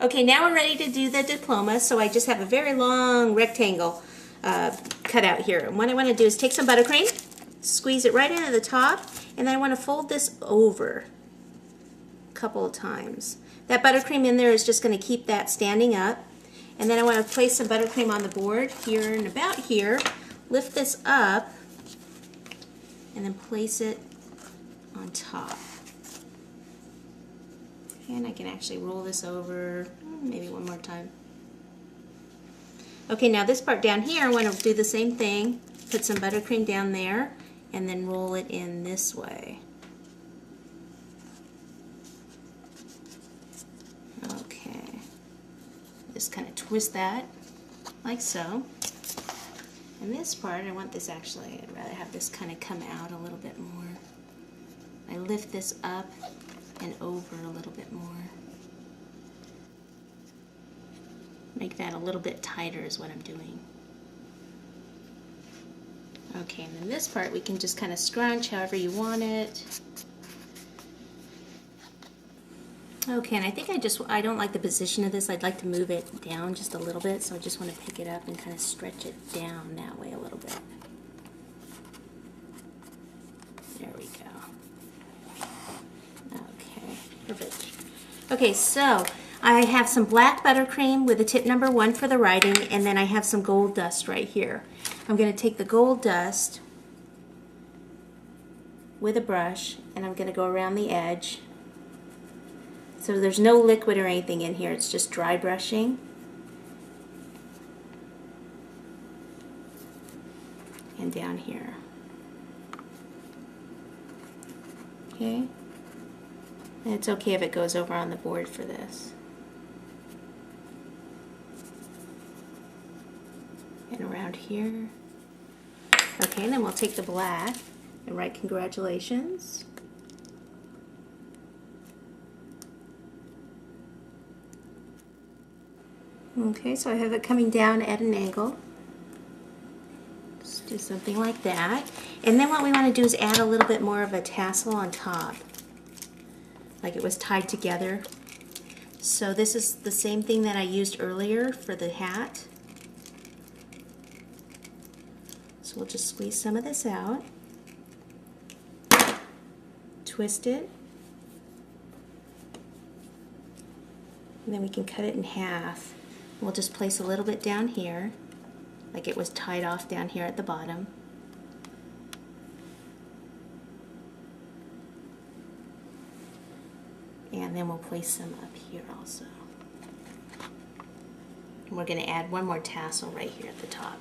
Okay, now we're ready to do the diploma, so I just have a very long rectangle cut out here. And what I want to do is take some buttercream, squeeze it right into the top, and then I want to fold this over a couple of times. That buttercream in there is just going to keep that standing up. And then I want to place some buttercream on the board here and about here. Lift this up and then place it on top. And I can actually roll this over maybe one more time. Okay, now this part down here, I want to do the same thing. Put some buttercream down there and then roll it in this way. Okay, just kind of twist that like so. And this part, I want this actually, I'd rather have this kind of come out a little bit more. I lift this up and over a little bit more. Make that a little bit tighter is what I'm doing. Okay, and then this part we can just kind of scrunch however you want it. Okay, and I think I don't like the position of this. I'd like to move it down just a little bit, so I just want to pick it up and kind of stretch it down that way a little bit. There we go. Okay, perfect. Okay, so I have some black buttercream with a tip number 1 for the writing, and then I have some gold dust right here. I'm going to take the gold dust with a brush, and I'm going to go around the edge. So there's no liquid or anything in here, it's just dry brushing. And down here. Okay? And it's okay if it goes over on the board for this. And around here. Okay, and then we'll take the black and write congratulations. Okay, so I have it coming down at an angle. Just do something like that. And then what we want to do is add a little bit more of a tassel on top, like it was tied together. So this is the same thing that I used earlier for the hat. So we'll just squeeze some of this out, twist it, and then we can cut it in half. We'll just place a little bit down here, like it was tied off down here at the bottom. And then we'll place some up here also. And we're going to add one more tassel right here at the top.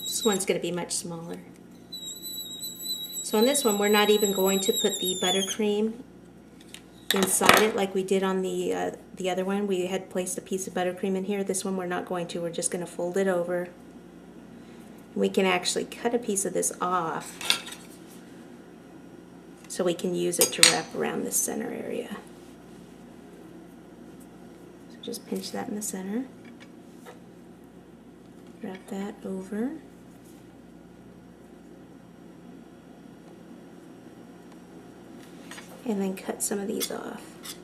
This one's going to be much smaller. So on this one, we're not even going to put the buttercream inside it like we did on the other one. We had placed a piece of buttercream in here. This one we're not going to. We're just going to fold it over. We can actually cut a piece of this off so we can use it to wrap around the center area. So just pinch that in the center. Wrap that over. And then cut some of these off.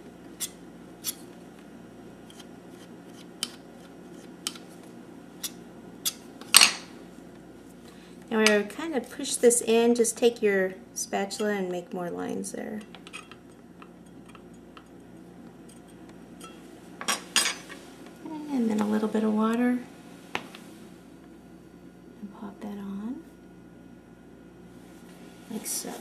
Now we're kind of push this in, just take your spatula and make more lines there. And then a little bit of water. And pop that on. Like so.